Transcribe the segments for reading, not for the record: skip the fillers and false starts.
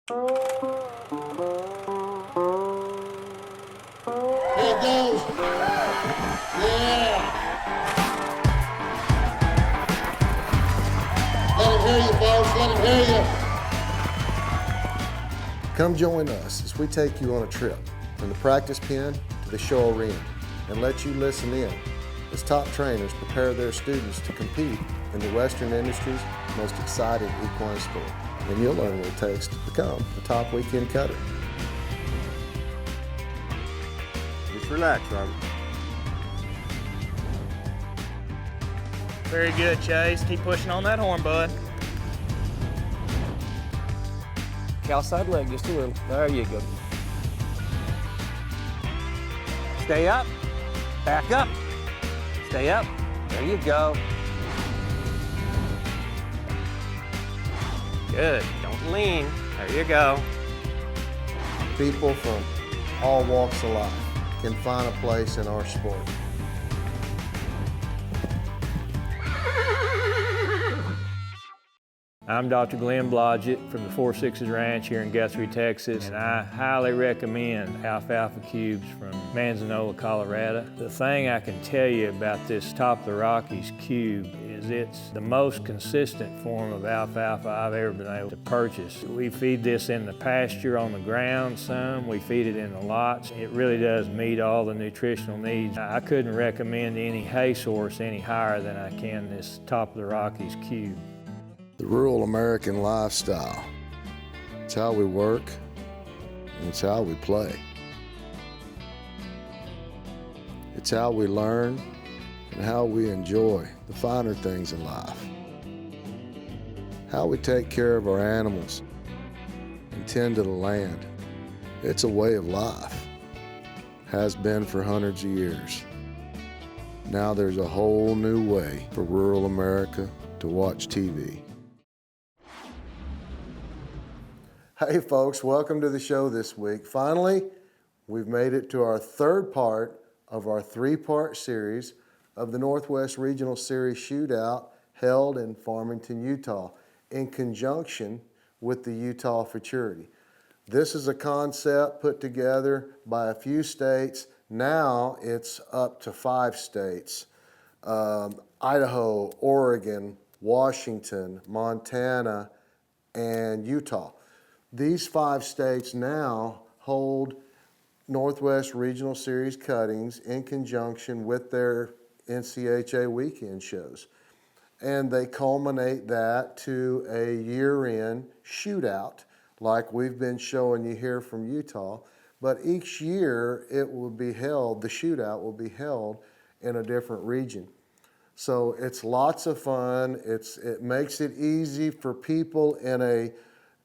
Here it goes. Yeah. Let him hear you, folks. Let him hear you. Come join us as we take you on a trip from the practice pen to the show arena and let you listen in as top trainers prepare their students to compete in the Western industry's most exciting equine sport. And you'll learn what it takes to become a top weekend cutter. Just relax, Robert. Very good, Chase. Keep pushing on that horn, bud. Outside leg just a little. There you go. Stay up. Back up. Stay up. There you go. Good. Don't lean. There you go. People from all walks of life can find a place in our sport. I'm Dr. Glenn Blodgett from the 4 Sixes Ranch here in Guthrie, Texas, and I highly recommend Alfalfa Cubes from Manzanola, Colorado. The thing I can tell you about this Top of the Rockies cube is it's the most consistent form of alfalfa I've ever been able to purchase. We feed this in the pasture on the ground some, we feed it in the lots. It really does meet all the nutritional needs. I couldn't recommend any hay source any higher than I can this Top of the Rockies cube. The rural American lifestyle. It's how we work, and it's how we play. It's how we learn and how we enjoy the finer things in life. How we take care of our animals and tend to the land. It's a way of life. Has been for hundreds of years. Now there's a whole new way for rural America to watch TV. Hey folks, welcome to the show this week. Finally, we've made it to our third part of our three-part series of the Northwest Regional Series Shootout held in Farmington, Utah, in conjunction with the Utah Futurity. This is a concept put together by a few states. Now it's up to 5 states. Idaho, Oregon, Washington, Montana, and Utah. These 5 states now hold Northwest Regional Series cuttings in conjunction with their NCHA weekend shows. And they culminate that to a year-end shootout like we've been showing you here from Utah. But each year it will be held, the shootout will be held in a different region. So it's lots of fun. It makes it easy for people in a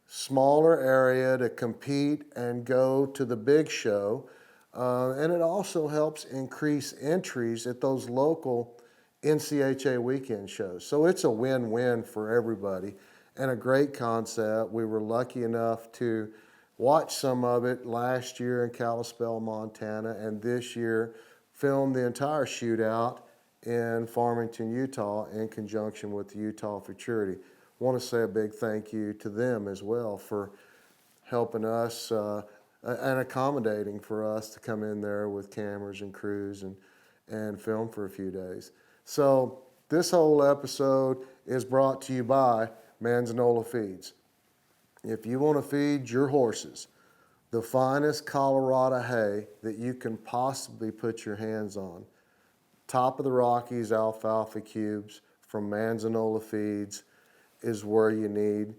smaller area to compete and go to the big show. And it also helps increase entries at those local NCHA weekend shows. So it's a win-win for everybody and a great concept. We were lucky enough to watch some of it last year in Kalispell, Montana, and this year filmed the entire shootout in Farmington, Utah in conjunction with the Utah Futurity. I want to say a big thank you to them as well for helping us and accommodating for us to come in there with cameras and crews and film for a few days. So this whole episode is brought to you by Manzanola Feeds. If you want to feed your horses the finest Colorado hay that you can possibly put your hands on, Top of the Rockies alfalfa cubes from Manzanola Feeds is where you need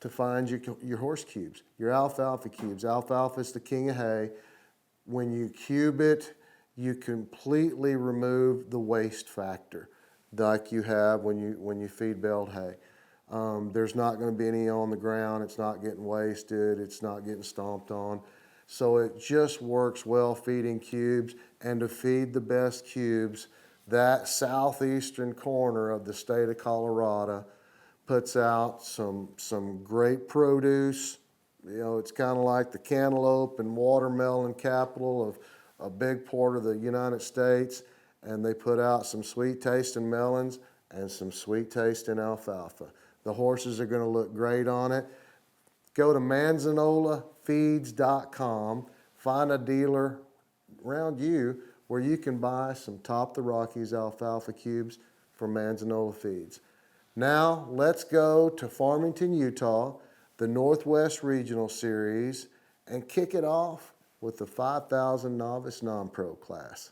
to find your horse cubes, your alfalfa cubes. Alfalfa is the king of hay. When you cube it, you completely remove the waste factor like you have when you feed baled hay. There's not going to be any on the ground. It's not getting wasted. It's not getting stomped on. So it just works well feeding cubes. And to feed the best cubes, that southeastern corner of the state of Colorado puts out some great produce. You know, it's kind of like the cantaloupe and watermelon capital of a big part of the United States. And they put out some sweet tasting melons and some sweet tasting alfalfa. The horses are going to look great on it. go to manzanolafeeds.com, find a dealer around you where you can buy some Top the Rockies alfalfa cubes from Manzanola Feeds. Now, let's go to Farmington, Utah, the Northwest Regional Series, and kick it off with the 5,000 Novice Non-Pro class.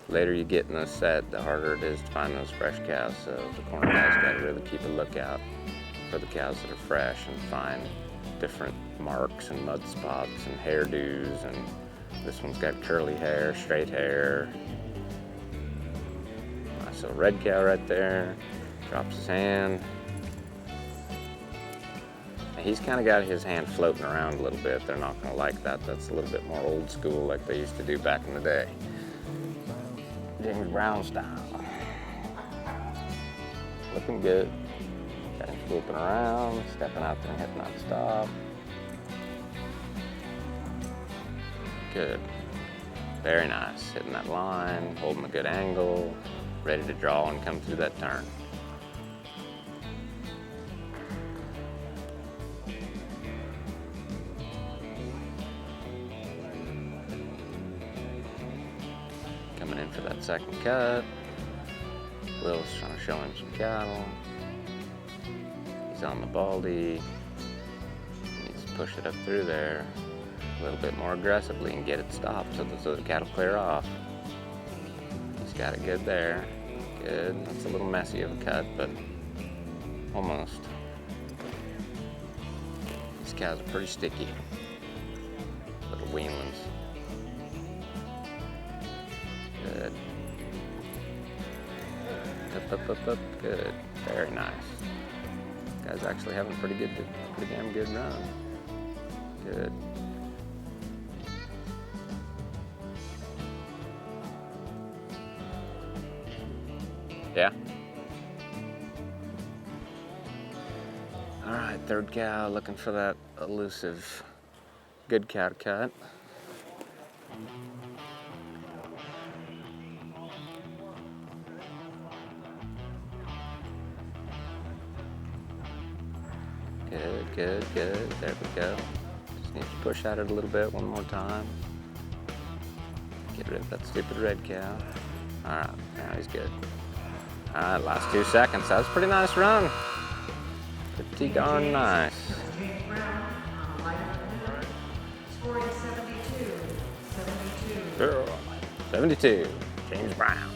The later you get in the set, the harder it is to find those fresh cows, so the corner guys got to really keep a lookout for the cows that are fresh and find different marks and mud spots and hairdos, and this one's got curly hair, straight hair. So a red cow right there, drops his hand. He's kind of got his hand floating around a little bit. They're not going to like that. That's a little bit more old school like they used to do back in the day. James Brown style. Looking good. Got him swooping around, stepping out there and hitting that stop. Good. Very nice. Hitting that line, holding a good angle, ready to draw and come through that turn. Coming in for that second cut. Will's trying to show him some cattle. He's on the baldy. He needs to push it up through there a little bit more aggressively and get it stopped so the cattle clear off. He's got it good there. Good. That's a little messy of a cut, but almost. These cows are pretty sticky. Little weanlings. Good. Up. Good. Very nice. This guy's actually having a pretty damn good run. Good. Yeah. All right, third cow, looking for that elusive good cow to cut. Good. There we go. Just need to push at it a little bit one more time. Get rid of that stupid red cow. All right, now he's good. All right, last 2 seconds. That was a pretty nice run. Pretty darn nice. 72. James Brown.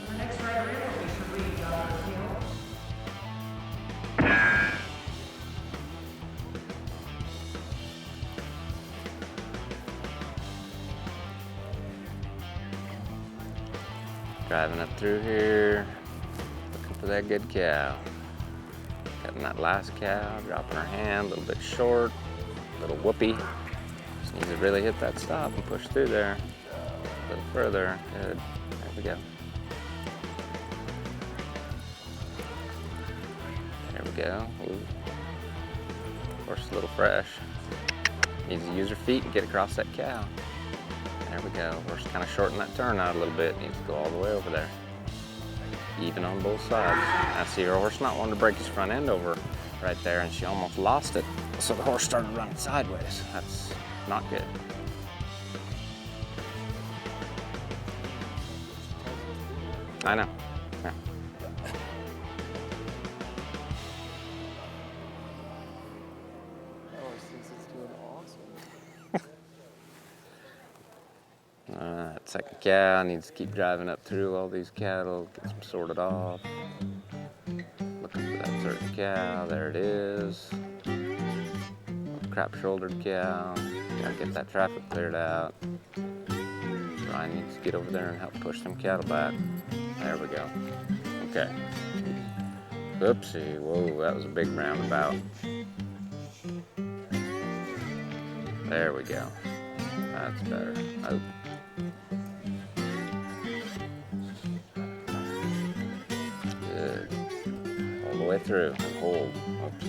Driving up through here, looking for that good cow. Cutting that last cow, dropping her hand, a little bit short, a little whoopee. Just needs to really hit that stop and push through there. A little further, good. There we go. There we go. Ooh. Horse a little fresh. Needs to use her feet and get across that cow. There we go. Horse kind of shorten that turn out a little bit. Needs to go all the way over there. Even on both sides. I see her horse not wanting to break his front end over right there, and she almost lost it. So the horse started running sideways. That's not good. I know. Yeah. That second cow needs to keep driving up through all these cattle, get them sorted off. Looking for that third cow, there it is. Crap-shouldered cow, gotta get that traffic cleared out. Ryan needs to get over there and help push some cattle back. There we go. Okay. Oopsie, whoa, that was a big roundabout. There we go. That's better. Oh. Good. All the way through and hold. Oops.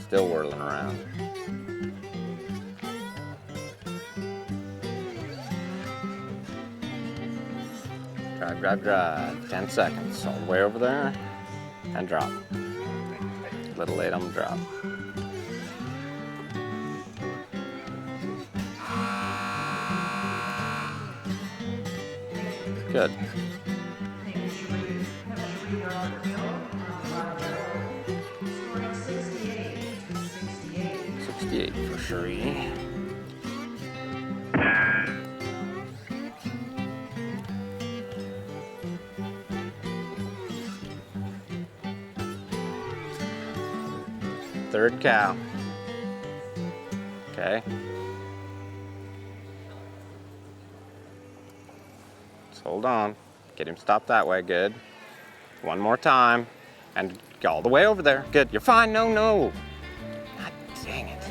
Still whirling around. Drive. 10 seconds. All the way over there and drop. Little late on the drop. Good. 68 for Sheree. Third cow. Okay. Let's hold on. Get him stopped that way. Good. One more time. And go all the way over there. Good. You're fine. No, no. God dang it.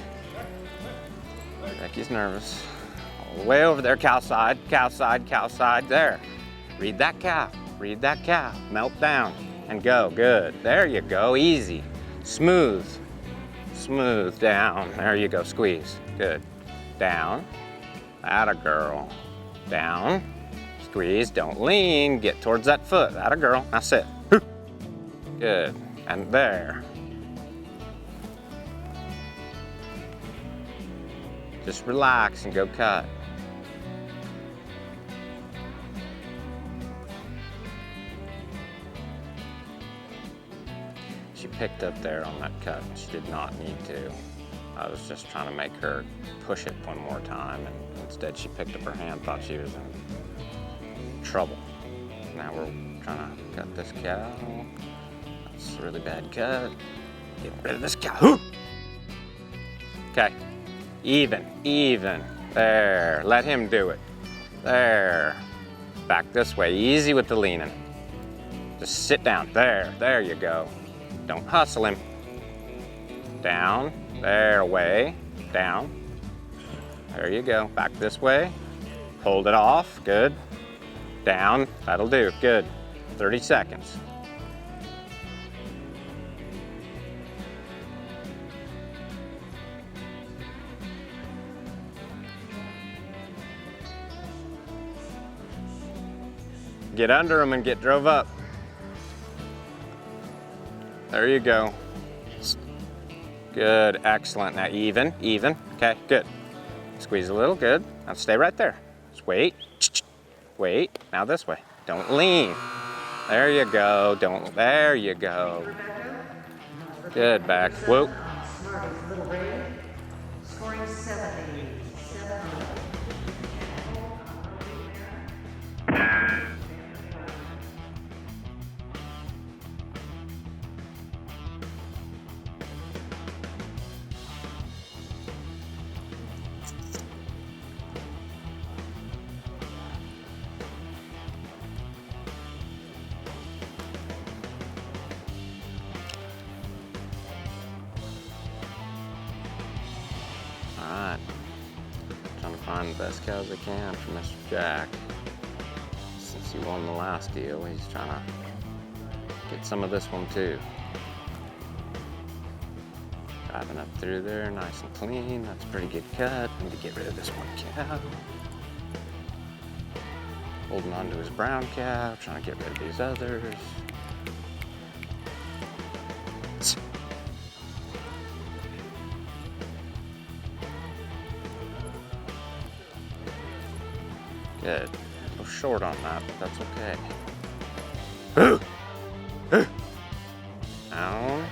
Becky's nervous. All the way over there. Cow side, cow side, cow side. There. Read that cow. Read that cow. Melt down and go. Good. There you go. Easy. Smooth. Smooth down. There you go. Squeeze. Good. Down. Atta girl. Down. Squeeze. Don't lean. Get towards that foot. Atta girl. Now sit. Good. And there. Just relax and go cut. She picked up there on that cut. She did not need to. I was just trying to make her push it one more time, and instead she picked up her hand, thought she was in trouble. Now we're trying to cut this cow. That's a really bad cut. Get rid of this cow. Okay. Even, even. There. Let him do it. There. Back this way. Easy with the leaning. Just sit down. There. There you go. Don't hustle him. Down. There. Away. Down. There you go. Back this way. Hold it off. Good. Down. That'll do. Good. 30 seconds. Get under them and get drove up. There you go. Good, excellent. Now even, okay, good. Squeeze a little, good. Now stay right there. Just wait, wait. Now this way. Don't lean. There you go, there you go. Good, back, whoop. Scoring 70. Alright, trying to find the best cows I can for Mr. Jack. Since he won the last deal, he's trying to get some of this one too. Driving up through there, nice and clean. That's a pretty good cut. Need to get rid of this one cow. Holding on to his brown cow, trying to get rid of these others. Good. A little short on that, but that's okay. Down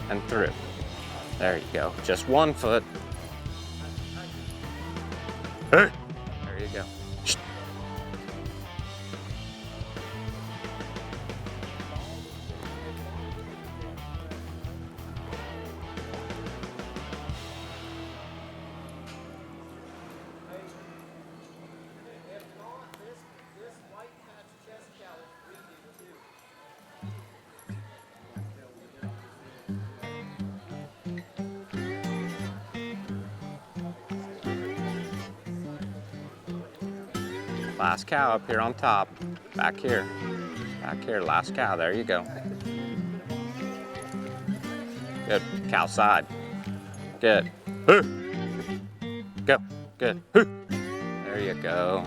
and through. There you go. Just one foot. There you go. Last cow up here on top. Back here. Back here, last cow. There you go. Good. Cow side. Good. Go. Good. There you go.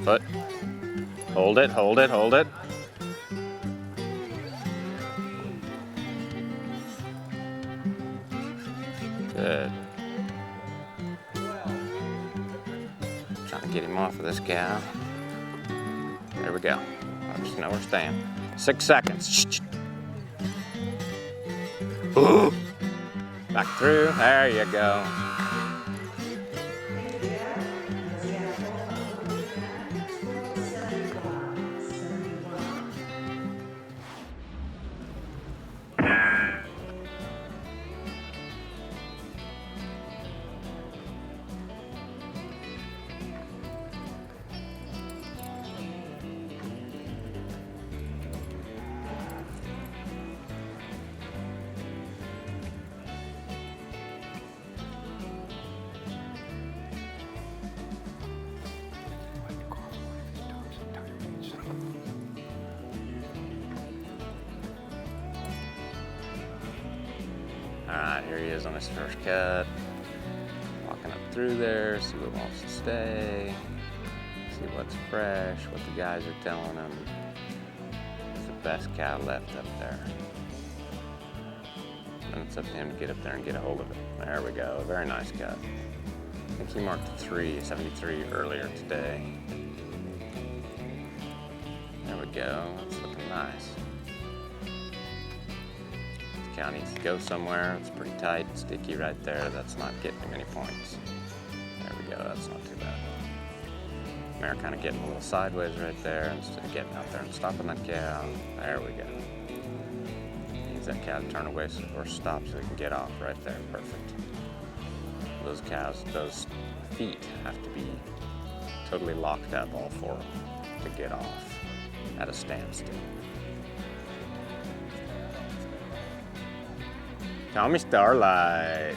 Foot. Hold it, hold it, hold it. Good. Trying to get him off of this cow. There we go. I just know we're staying. 6 seconds. Ooh. Back through. There you go. All right, here he is on his first cut. Walking up through there, see what wants to stay, see what's fresh, what the guys are telling him. It's the best cow left up there. And it's up to him to get up there and get a hold of it. There we go, very nice cut. I think he marked 73 earlier today. There we go, that's looking nice. Cow needs to go somewhere. It's pretty tight and sticky right there. That's not getting him any points. There we go, that's not too bad. Mare kind of getting a little sideways right there instead of getting out there and stopping that cow. There we go. Needs that cow to turn away or stop so he can get off right there. Perfect. Those cows, those feet have to be totally locked up, all four of them, to get off at a standstill. Tommy Starlight.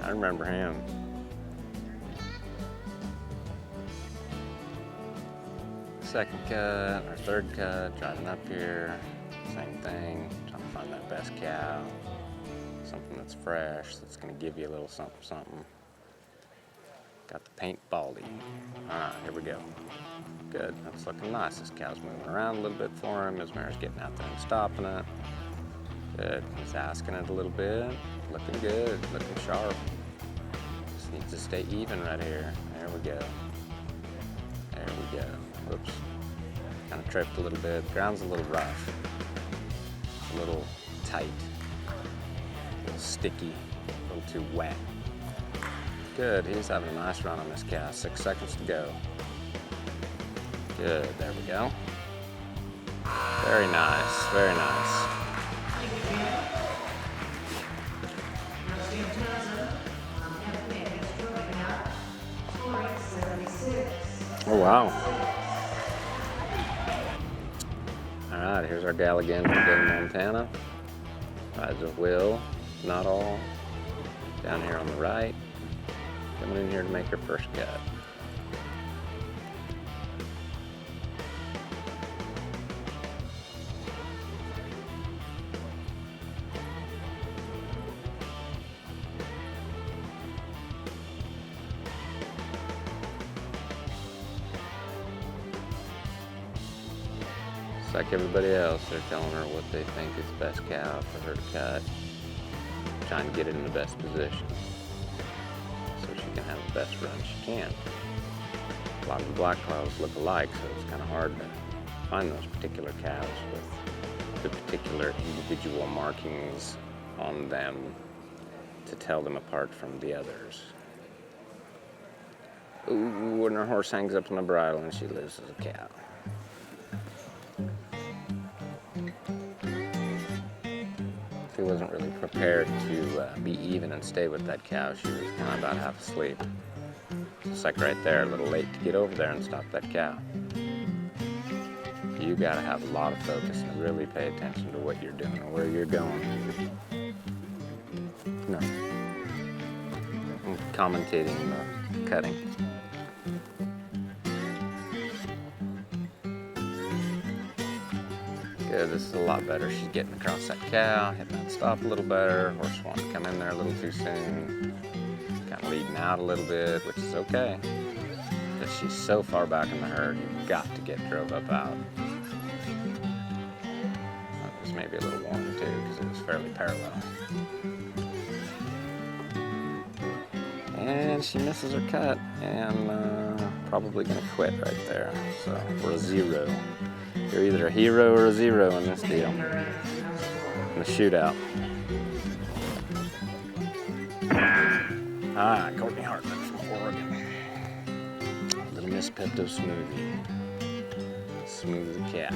I remember him. Second cut, or third cut, driving up here. Same thing, trying to find that best cow. Something that's fresh, that's gonna give you a little something, something. Got the paint baldy. All right, here we go. Good, that's looking nice. This cow's moving around a little bit for him. His mare's getting out there and stopping it. Good, he's asking it a little bit. Looking good, looking sharp. Just needs to stay even right here. There we go. There we go. Whoops. Kind of tripped a little bit. Ground's a little rough. A little tight. A little sticky. A little too wet. Good, he's having a nice run on this cow. 6 seconds to go. Good, there we go. Very nice, very nice. Oh, wow. All right, here's our gal again from Gilman, Montana. Rides a wheel, not all. Down here on the right. Coming in here to make her first cut. Like everybody else, they're telling her what they think is the best cow for her to cut, trying to get it in the best position so she can have the best run she can. A lot of the black cows look alike, so it's kind of hard to find those particular cows with the particular individual markings on them to tell them apart from the others. Ooh, when her horse hangs up on the bridle and she lives as a cow. She wasn't really prepared to be even and stay with that cow. She was kind of about half asleep. Just like right there, a little late to get over there and stop that cow. You gotta have a lot of focus and really pay attention to what you're doing and where you're going. No. I'm commentating the cutting. Good, this is a lot better. She's getting across that cow, hitting that stop a little better. Horse wanted to come in there a little too soon. Kind of leading out a little bit, which is okay. But she's so far back in the herd, you've got to get drove up out. It was maybe a little warmer too, because it was fairly parallel. And she misses her cut, and probably gonna quit right there. So we're a 0. You're either a hero or a 0 in this deal, in the shootout. All right, Courtney Hartman from Oregon. Little Miss Pepto Smoothie. Smooth as a cat.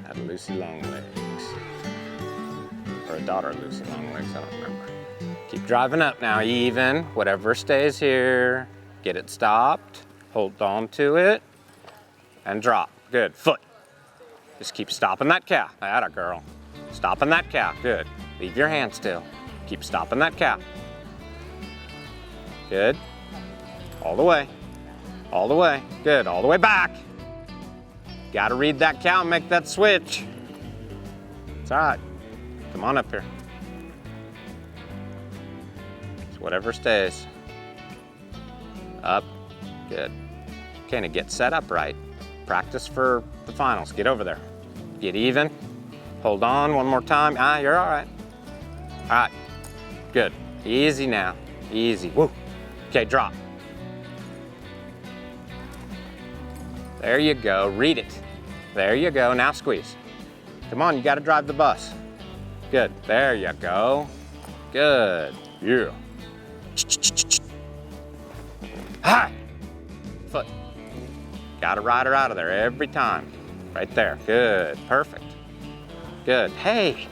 Had a Lucy Longlegs. Or a daughter of Lucy Longlegs, I don't remember. Keep driving up now, even. Whatever stays here. Get it stopped. Hold on to it. And drop. Good. Foot. Just keep stopping that cow. Atta girl. Stopping that cow. Good. Leave your hand still. Keep stopping that cow. Good. All the way. All the way. Good. All the way back. Gotta read that cow and make that switch. It's all right. Come on up here. It's whatever stays. Up. Good. Okay, now get set up right. Practice for the finals. Get over there. Get even. Hold on one more time. You're all right. All right. Good. Easy now. Easy. Woo. Okay, drop. There you go. Read it. There you go. Now squeeze. Come on, you got to drive the bus. Good. There you go. Good. Yeah. Hi. Foot. Got to ride her out of there every time. Right there. Good. Perfect. Good. Hey.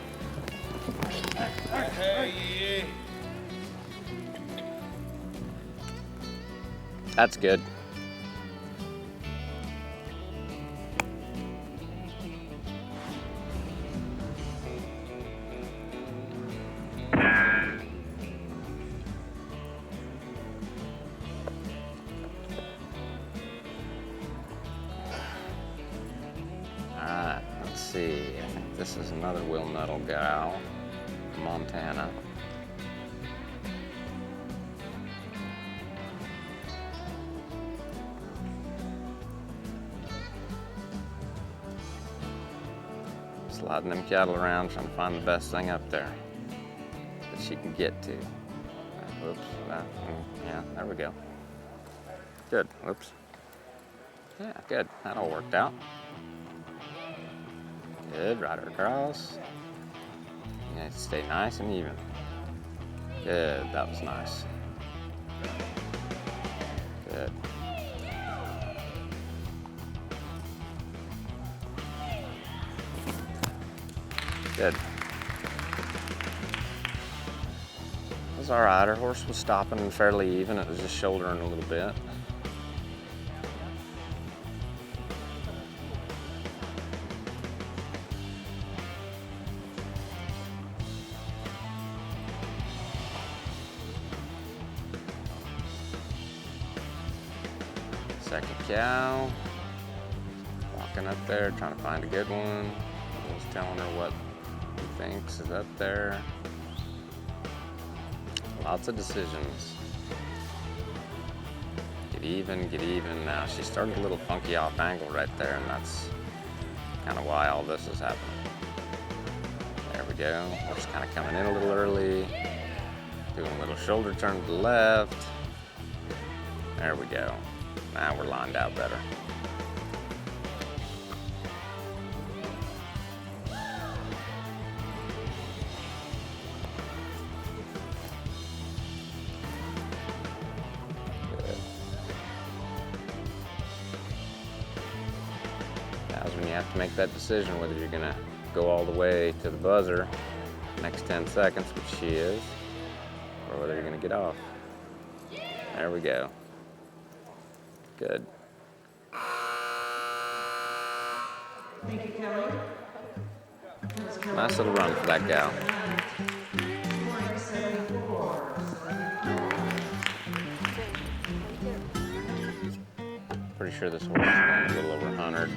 That's good. Alright, let's see. I think this is another Will Nuttall gal from Montana. Sliding them cattle around, trying to find the best thing up there that she can get to. Oops, yeah, there we go. Good, oops. Yeah, good, that all worked out. Good, ride her across. You have to stay nice and even. Good, that was nice. Good. Good. It was all right. Her horse was stopping and fairly even. It was just shouldering a little bit. Second cow. Walking up there, trying to find a good one. I was telling her what he thinks is up there. Lots of decisions. Get even, get even. Now she started a little funky off angle right there, and that's kind of why all this is happening. There we go. Horse kind of coming in a little early. Doing a little shoulder turn to the left. There we go. Now we're lined out better. Now's when you have to make that decision whether you're gonna go all the way to the buzzer next 10 seconds, which she is, or whether you're gonna get off. There we go. Good. Thank you, Kelly. Nice little run for that gal. Pretty sure this horse is going a little over 100.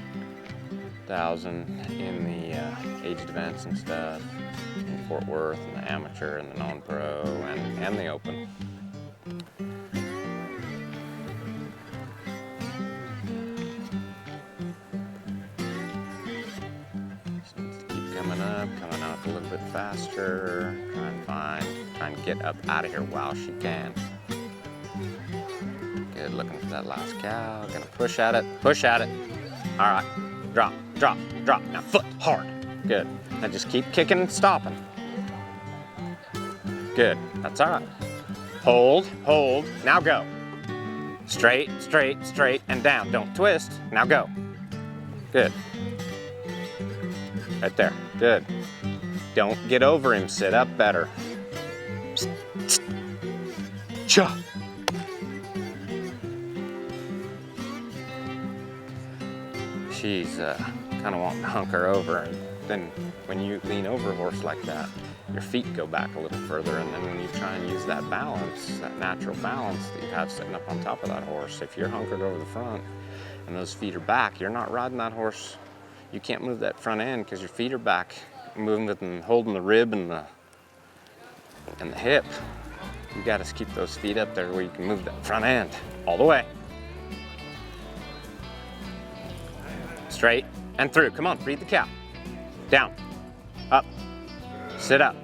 1,000 in the aged events and stuff, in Fort Worth, and the amateur, and the non-pro, and the open. Just needs to keep coming up a little bit faster, trying to get up out of here while she can. Good, looking for that last cow. Gonna push at it. All right, drop. Now foot, hard. Good. Now just keep kicking and stopping. Good, that's all right. Hold, now go. Straight, and down. Don't twist, now go. Good. Right there, good. Don't get over him, sit up better. Cha. She's kind of wanting to hunker over, and then when you lean over a horse like that, your feet go back a little further, and then when you try and use that balance, that natural balance that you have sitting up on top of that horse, if you're hunkered over the front and those feet are back, you're not riding that horse. You can't move that front end because your feet are back, moving with and holding the rib and the hip. You got to keep those feet up there where you can move that front end all the way. Straight and through. Come on, breathe the cow. Down, up, sit up.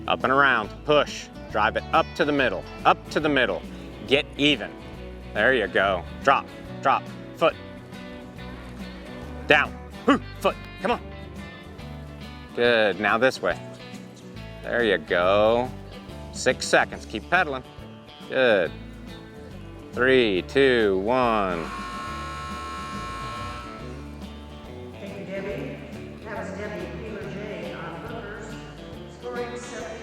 Up and around, push, drive it up to the middle, get even. There you go. Drop, foot. Down, foot, come on. Good, now this way. There you go. 6 seconds, keep pedaling. Good. 3, 2, 1. Thank you, Debbie. That was Debbie Peeler J on footers, scoring 71.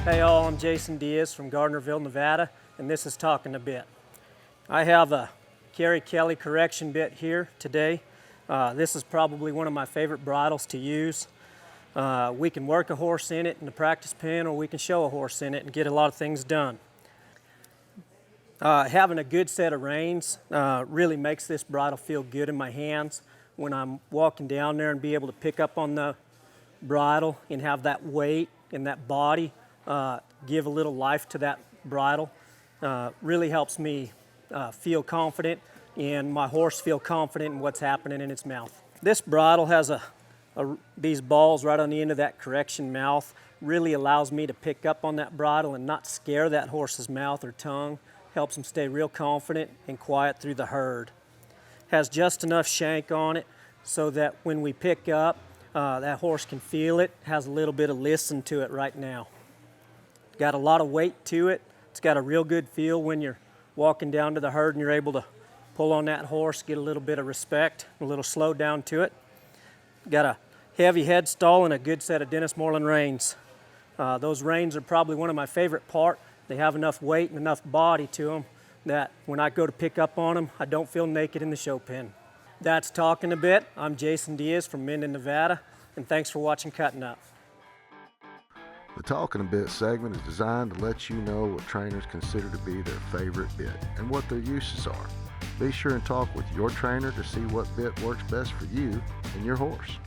Hey all, I'm Jason Diaz from Gardnerville, Nevada, and this is Talking a Bit. I have a Kerry Kelly correction bit here today. This is probably one of my favorite bridles to use. We can work a horse in it in the practice pen, or we can show a horse in it and get a lot of things done. Having a good set of reins really makes this bridle feel good in my hands when I'm walking down there, and be able to pick up on the bridle and have that weight and that body give a little life to that bridle. Really helps me feel confident, and my horse feel confident in what's happening in its mouth. This bridle has these balls right on the end of that correction mouth. Really allows me to pick up on that bridle and not scare that horse's mouth or tongue. Helps him stay real confident and quiet through the herd. Has just enough shank on it so that when we pick up, that horse can feel it. Has a little bit of listen to it right now. Got a lot of weight to it. It's got a real good feel when you're walking down to the herd and you're able to pull on that horse, get a little bit of respect, a little slow down to it. Got a heavy head stall and a good set of Dennis Moreland reins. Those reins are probably one of my favorite part. They have enough weight and enough body to them that when I go to pick up on them, I don't feel naked in the show pen. That's Talking a Bit. I'm Jason Diaz from Minden, Nevada, and thanks for watching Cuttin' Up. The Talking a Bit segment is designed to let you know what trainers consider to be their favorite bit and what their uses are. Be sure and talk with your trainer to see what bit works best for you and your horse.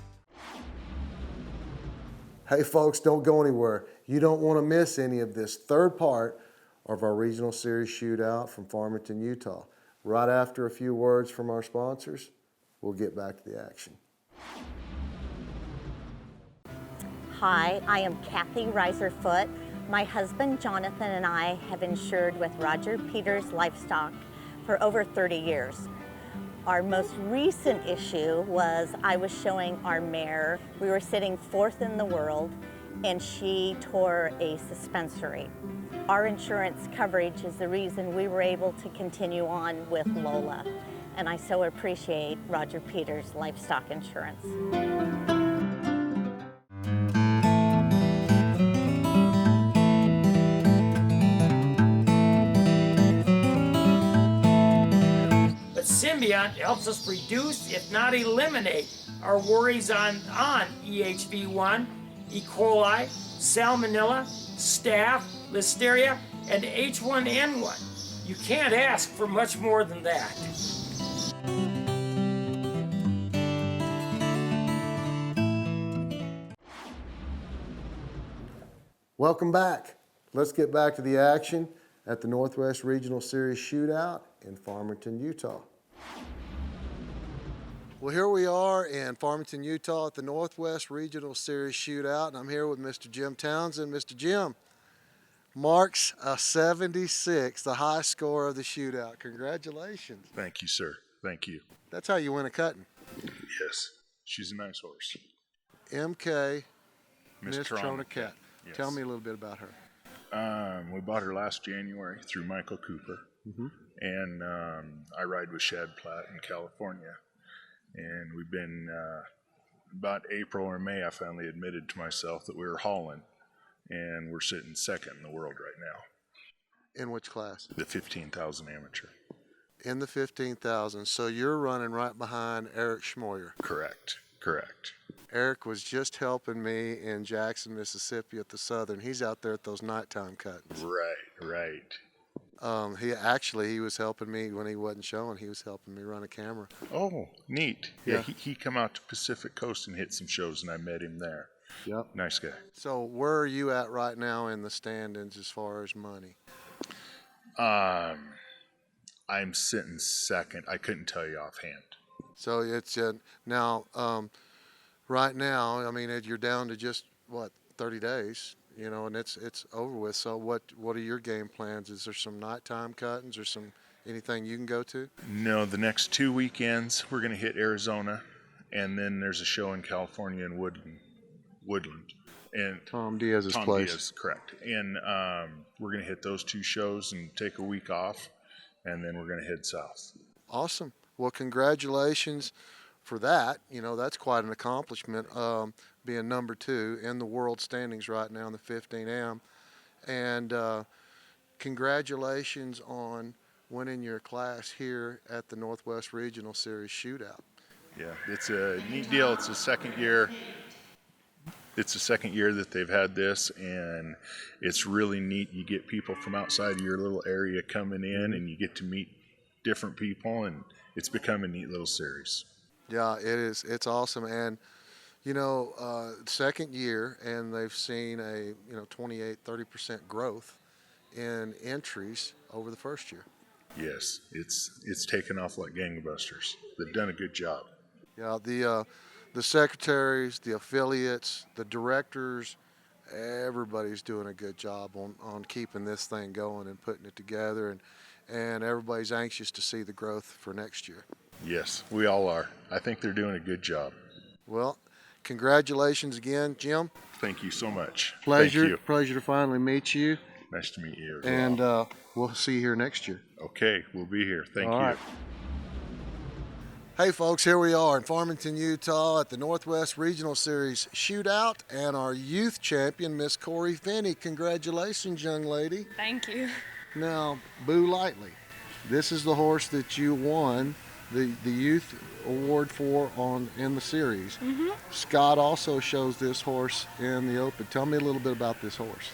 Hey folks, don't go anywhere. You don't want to miss any of this third part of our regional series shootout from Farmington, Utah. Right after a few words from our sponsors, we'll get back to the action. Hi, I am Kathy Reiserfoot. My husband Jonathan and I have insured with Roger Peters Livestock for over 30 years. Our most recent issue was I was showing our mare. We were sitting 4th in the world, and she tore a suspensory. Our insurance coverage is the reason we were able to continue on with Lola, and I so appreciate Roger Peters Livestock Insurance. But Symbiont helps us reduce, if not eliminate, our worries on EHV1, E. coli, Salmonella, Staph, Listeria, and H1N1. You can't ask for much more than that. Welcome back. Let's get back to the action at the Northwest Regional Series Shootout in Farmington, Utah. Well, here we are in Farmington, Utah at the Northwest Regional Series Shootout, and I'm here with Mr. Jim Townsend. Mr. Jim marks a 76, the high score of the shootout. Congratulations. Thank you, sir. Thank you. That's how you win a cutting. Yes, she's a nice horse. MK Miss Trona Cat. Yes. Tell me a little bit about her. We bought her last January through Michael Cooper, and I ride with Shad Platt in California. And we've been, about April or May, I finally admitted to myself that we were hauling, and we're sitting second in the world right now. In which class? The 15,000 amateur. In the 15,000. So you're running right behind Eric Schmoyer. Correct. Eric was just helping me in Jackson, Mississippi at the Southern. He's out there at those nighttime cuttings. Right. He was helping me when he wasn't showing. He was helping me run a camera. Oh, neat. Yeah, he come out to Pacific Coast and hit some shows, and I met him there. Yep. Nice guy. So where are you at right now in the standings as far as money? I'm sitting second. I couldn't tell you offhand. So it's now, right now, I mean, you're down to just, 30 days, and it's over with. So what are your game plans? Is there some nighttime cuttings or anything you can go to? No, the next 2 weekends we're going to hit Arizona, and then there's a show in California in Woodland. And Tom Diaz's Tom place. Diaz, correct. And we're going to hit those 2 shows and take a week off, and then we're going to head south. Awesome. Well, congratulations for that. That's quite an accomplishment, being number 2 in the world standings right now in the 15M. And congratulations on winning your class here at the Northwest Regional Series Shootout. Yeah, it's a neat deal. It's the second year. It's the second year that they've had this, and it's really neat. You get people from outside of your little area coming in, and you get to meet different people, and it's become a neat little series. Yeah, it is. It's awesome. And, second year, and they've seen a, 28-30% growth in entries over the first year. Yes, it's taken off like gangbusters. They've done a good job. Yeah, the secretaries, the affiliates, the directors, everybody's doing a good job on keeping this thing going and putting it together, and everybody's anxious to see the growth for next year. Yes, we all are. I think they're doing a good job. Well, congratulations again, Jim. Thank you so much. Pleasure. Thank you. Pleasure to finally meet you. Nice to meet you as And well. we'll see you here next year. Okay, we'll be here. Thank All you. right. Hey folks, here we are in Farmington, Utah at the Northwest Regional Series Shootout, and our youth champion, Miss Corey Finney. Congratulations, young lady. Thank you. Now, Boo Lightly, this is the horse that you won the youth award for in the series. Scott also shows this horse in the open. Tell me a little bit about this horse.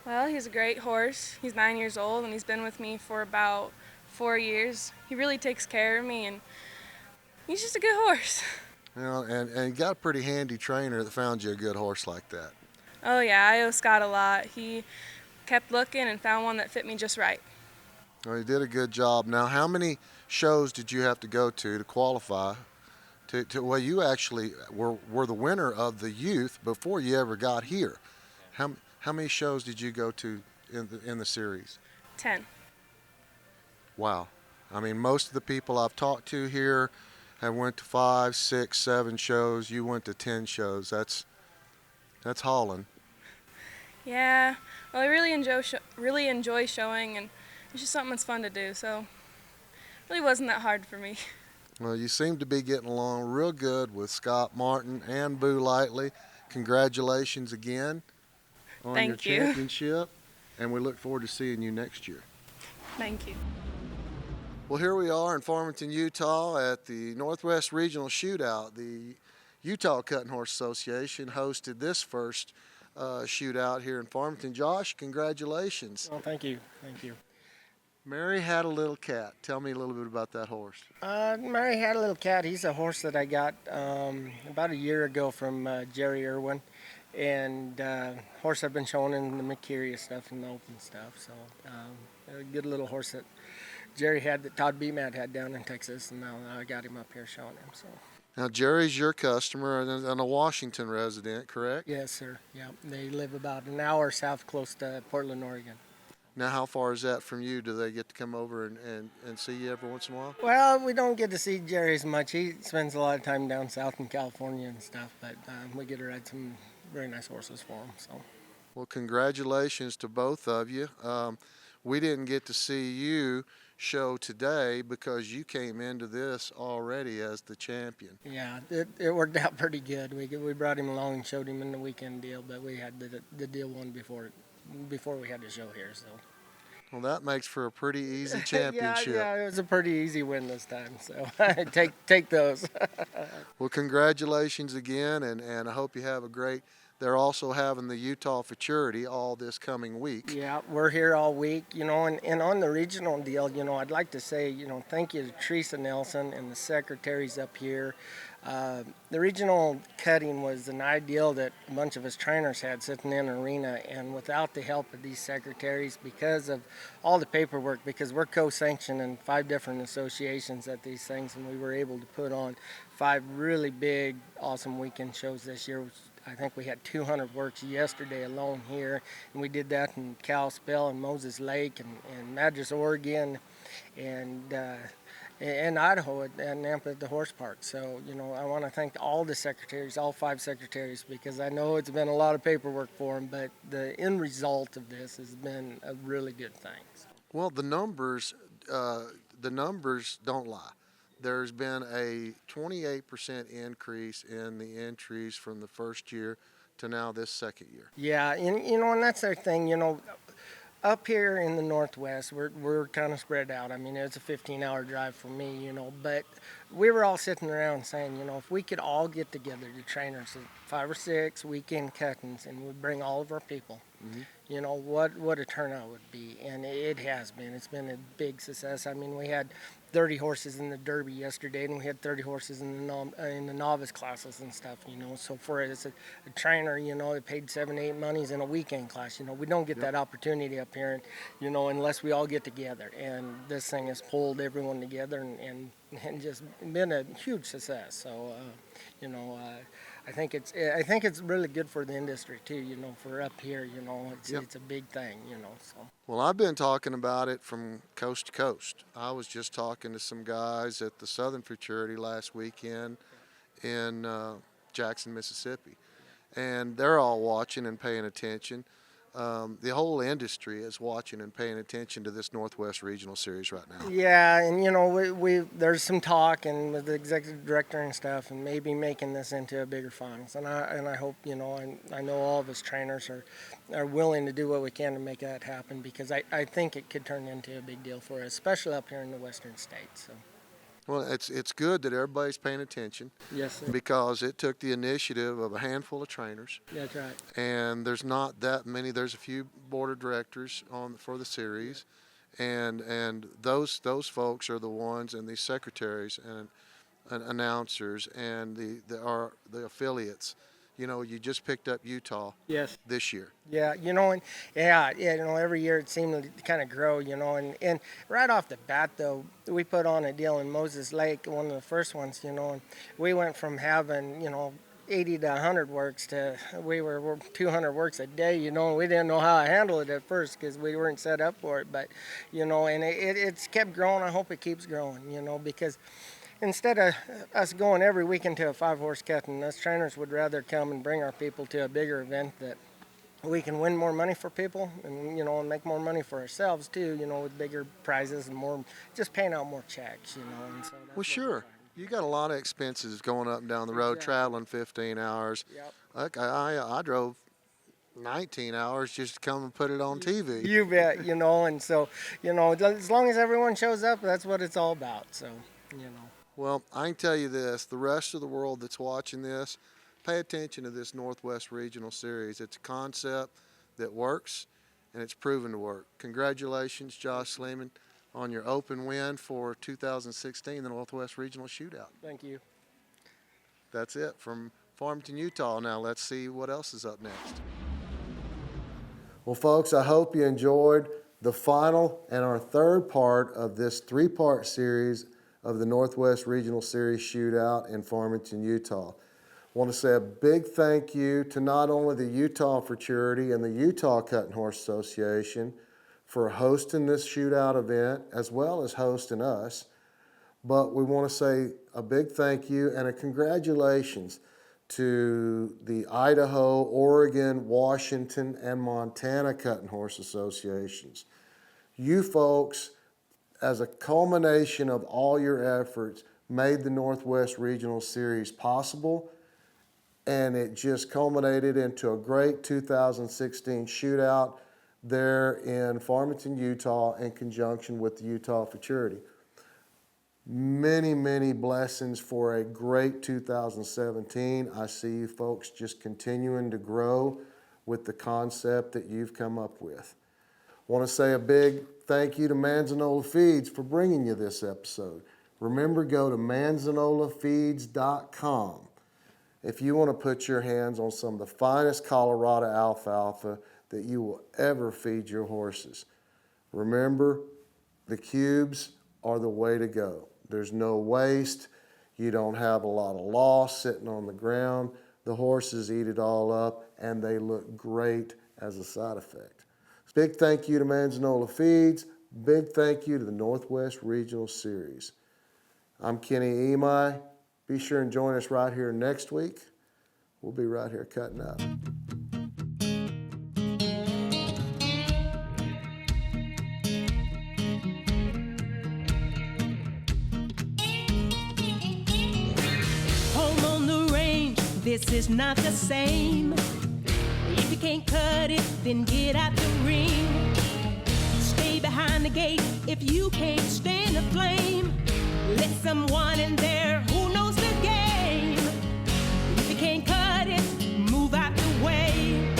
Well, he's a great horse. He's 9 years old, and he's been with me for about 4 years. He really takes care of me, and he's just a good horse. And you got a pretty handy trainer that found you a good horse like that. Oh yeah, I owe Scott a lot. He kept looking and found one that fit me just right. Well, you did a good job. Now, how many shows did you have to go to qualify? Well, you actually were the winner of the youth before you ever got here. How many shows did you go to in the series? 10. Wow. I mean, most of the people I've talked to here have went to 5, 6, 7 shows. You went to 10 shows. That's hauling. Yeah, well, I really enjoy showing, and it's just something that's fun to do. So, it really wasn't that hard for me. Well, you seem to be getting along real good with Scott Martin and Boo Lightly. Congratulations again on your Thank you. championship, and we look forward to seeing you next year. Thank you. Well, here we are in Farmington, Utah at the Northwest Regional Shootout. The Utah Cuttin Horse Association hosted this first shootout here in Farmington. Josh, congratulations. Well, thank you. Thank you. Mary had a little cat. Tell me a little bit about that horse. Mary had a little cat. He's a horse that I got about a year ago from Jerry Irwin. And horse I've been showing in the Mercuria stuff and the open stuff. So a good little horse that Jerry had, that Todd Beemat had down in Texas, and now I got him up here showing him. So. Now, Jerry's your customer and a Washington resident, correct? Yes, sir. Yeah, they live about an hour south, close to Portland, Oregon. Now, how far is that from you? Do they get to come over and see you every once in a while? Well, we don't get to see Jerry as much. He spends a lot of time down south in California and stuff, but we get to ride some very nice horses for him. So. Well, congratulations to both of you. We didn't get to see you show today because you came into this already as the champion. Yeah, it worked out pretty good. We brought him along and showed him in the weekend deal, but we had the deal one before we had the show here. So. Well, that makes for a pretty easy championship. yeah, it was a pretty easy win this time. So take those. Well, congratulations again, and I hope you have a great. They're also having the Utah Futurity all this coming week. Yeah, we're here all week, and on the regional deal, I'd like to say, thank you to Teresa Nelson and the secretaries up here. The regional cutting was an ideal that a bunch of us trainers had sitting in an arena, and without the help of these secretaries, because of all the paperwork, because we're co-sanctioned in 5 different associations at these things, and we were able to put on 5 really big, awesome weekend shows this year. I think we had 200 works yesterday alone here, and we did that in Kalispell and Moses Lake and Madras, Oregon, and Idaho at Nampa at the horse park. So, I want to thank all the secretaries, all 5 secretaries, because I know it's been a lot of paperwork for them, but the end result of this has been a really good thing. So. Well, the numbers don't lie. There's been a 28% increase in the entries from the first year to now this second year. Yeah, and that's our thing, up here in the Northwest, we're kind of spread out. I mean, it's a 15-hour drive for me, but we were all sitting around saying, if we could all get together, the trainers, 5 or 6 weekend cuttings, and we bring all of our people, what a turnout would be. And it has been. It's been a big success. I mean, we had 30 horses in the Derby yesterday, and we had 30 horses in the novice classes and stuff, So for it, as a trainer, they paid 7-8 monies in a weekend class. We don't get that opportunity up here, unless we all get together. And this thing has pulled everyone together and just been a huge success. So, I think it's really good for the industry too. For up here, it's a big thing. So. Well, I've been talking about it from coast to coast. I was just talking to some guys at the Southern Futurity last weekend in Jackson, Mississippi, and they're all watching and paying attention. The whole industry is watching and paying attention to this Northwest Regional Series right now. Yeah, and we there's some talk and with the executive director and stuff, and maybe making this into a bigger finals. And I hope I know all of us trainers are willing to do what we can to make that happen, because I think it could turn into a big deal for us, especially up here in the western states. So. Well, it's good that everybody's paying attention. Yes, sir. Because it took the initiative of a handful of trainers. That's right. And there's not that many. There's a few board of directors for the series, and those folks are the ones, and these secretaries and announcers and the affiliates. You just picked up Utah. Yes. This year. Yeah, every year it seemed to kind of grow, and right off the bat, though, we put on a deal in Moses Lake, one of the first ones, and we went from having, 80 to 100 works to we were 200 works a day, and we didn't know how to handle it at first because we weren't set up for it, but, and it's kept growing. I hope it keeps growing, because instead of us going every weekend to a 5-horse cutting, us trainers would rather come and bring our people to a bigger event that we can win more money for people and, and make more money for ourselves too, with bigger prizes and more, just paying out more checks, and so that's Well, sure. You got a lot of expenses going up and down the road, traveling 15 hours. Yep. I drove 19 hours just to come and put it on TV. You bet, and so, as long as everyone shows up, that's what it's all about, so, Well, I can tell you this, the rest of the world that's watching this, pay attention to this Northwest Regional Series. It's a concept that works, and it's proven to work. Congratulations, Josh Sleeman, on your open win for 2016, the Northwest Regional Shootout. Thank you. That's it from Farmington, Utah. Now let's see what else is up next. Well, folks, I hope you enjoyed the final and our third part of this three-part series of the Northwest Regional Series Shootout in Farmington, Utah. I want to say a big thank you to not only the Utah Fraternity and the Utah Cuttin Horse Association for hosting this shootout event as well as hosting us, but we want to say a big thank you and a congratulations to the Idaho, Oregon, Washington, and Montana Cuttin Horse Associations. You folks, as a culmination of all your efforts, made the Northwest Regional Series possible, and it just culminated into a great 2016 shootout there in Farmington, Utah, in conjunction with the Utah Fraternity. Many, many blessings for a great 2017. I see you folks just continuing to grow with the concept that you've come up with. I want to say a big thank you to Manzanola Feeds for bringing you this episode. Remember, go to manzanolafeeds.com if you want to put your hands on some of the finest Colorado alfalfa that you will ever feed your horses. Remember, the cubes are the way to go. There's no waste. You don't have a lot of loss sitting on the ground. The horses eat it all up, and they look great as a side effect. Big thank you to Manzanola Feeds. Big thank you to the Northwest Regional Series. I'm Kenny Imai. Be sure and join us right here next week. We'll be right here cutting up. This is not the same. If you can't cut it, then get out the ring. Stay behind the gate if you can't stand the flame. Let someone in there who knows the game. If you can't cut it, move out the way.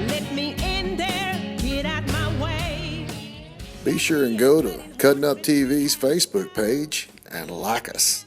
Let me in there, get out my way. Be sure and go to Cuttin Up TV's Facebook page and like us.